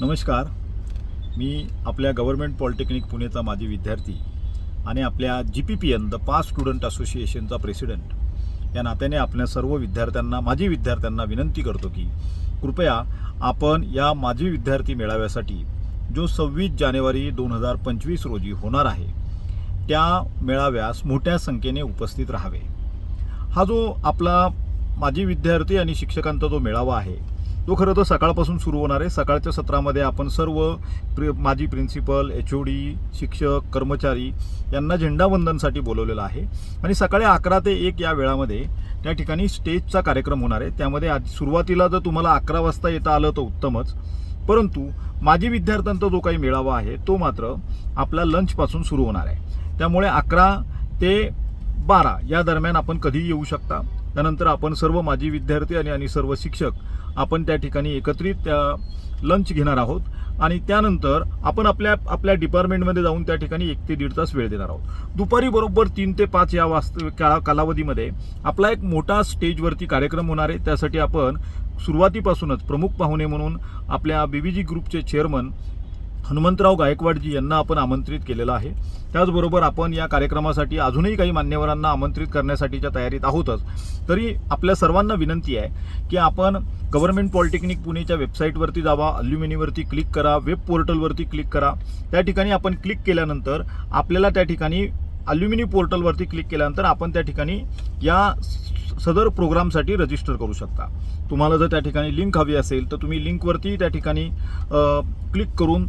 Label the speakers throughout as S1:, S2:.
S1: नमस्कार. मी आपल्या government polytechnic पुणेचा माजी विद्यार्थी आणि आपल्या GPPN द पास्ट स्टुडंट असोसिएशनचा प्रेसिडेंट या नात्याने आपल्या सर्व विद्यार्थ्यांना माजी विद्यार्थ्यांना विनंती करतो की कृपया आपण या माजी विद्यार्थी मेळाव्यासाठी जो 26 जानेवारी 2025 रोजी होणार आहे त्या मेळाव्यास मोठ्या संख्येने उपस्थित राहावे. हा जो आपला माजी विद्यार्थी आणि शिक्षकांचा जो मेळावा आहे तो खरं तर सकाळपासून सुरू होणार आहे. सकाळच्या सत्रामध्ये आपण सर्व माजी प्रिन्सिपल, HOD, शिक्षक, कर्मचारी यांना झेंडावंदनसाठी बोलवलेलं आहे आणि सकाळी 11 ते 1 या वेळामध्ये त्या ठिकाणी स्टेजचा कार्यक्रम होणार आहे. त्यामध्ये आज सुरुवातीला जर तुम्हाला 11 वाजता येता आलं तर उत्तमच, परंतु माजी विद्यार्थ्यांचा जो काही मेळावा आहे तो मात्र आपला लंचपासून सुरू होणार आहे. त्यामुळे 11 ते 12 या दरम्यान आपण कधीही येऊ शकता. त्यानंतर आपण सर्व माजी विद्यार्थी आणि सर्व शिक्षक आपण त्या ठिकाणी एकत्रित त्या लंच घेणार आहोत आणि त्यानंतर आपण आपल्या डिपार्टमेंटमध्ये जाऊन त्या ठिकाणी 1 ते 1.5 तास वेळ देणार आहोत. दुपारी बरोबर 3 ते 5 या कालावधीमध्ये आपला एक मोठा स्टेजवरती कार्यक्रम होणार आहे. त्यासाठी आपण सुरुवातीपासूनच प्रमुख पाहुणे म्हणून आपल्या BBG ग्रुपचे चेअरमन हनुमंतराव गायकवाडजी यांना आपण आमंत्रित केलेलं आहे. त्याचबरोबर आपण या कार्यक्रमासाठी अजूनही काही मान्यवरांना आमंत्रित करण्यासाठीच्या तयारीत आहोतच. तरी आपल्या सर्वांना विनंती आहे की आपण गव्हर्नमेंट पॉलिटेक्निक पुणेच्या वेबसाईटवरती जावा, अल्युमिनीवरती क्लिक करा, वेब पोर्टलवरती क्लिक करा. त्या ठिकाणी आपण क्लिक केल्यानंतर आपल्याला त्या ठिकाणी अल्युमिनी पोर्टलवरती क्लिक केल्यानंतर आपण त्या ठिकाणी या सदर प्रोग्रामसाठी रजिस्टर करू शकता. तुम्हाला जर त्या ठिकाणी लिंक हवी असेल तर तुम्ही लिंकवरती त्या ठिकाणी क्लिक करून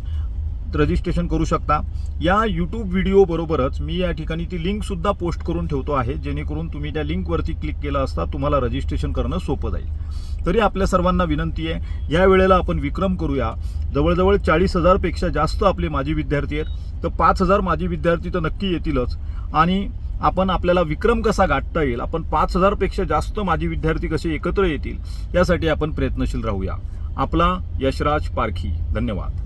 S1: रजिस्ट्रेशन करू शकता. या यूट्यूब व्हिडिओ बरोबरच मी या ठिकाणी ती लिंकसुद्धा पोस्ट करून ठेवतो आहे, जेणेकरून तुम्ही त्या लिंकवरती क्लिक केलं असता तुम्हाला रजिस्ट्रेशन करणं सोपं जाईल. तरी आपल्या सर्वांना विनंती आहे, या वेळेला आपण विक्रम करूया. जवळजवळ 40,000 पेक्षा जास्त आपले माजी विद्यार्थी आहेत, तर 5,000 माजी विद्यार्थी तर नक्की येतीलच आणि आपण आपल्याला विक्रम कसा गाठता येईल, आपण 5,000 पेक्षा जास्त माजी विद्यार्थी कसे एकत्र येतील यासाठी आपण प्रयत्नशील राहूया. आपला यशराज पारखी. धन्यवाद.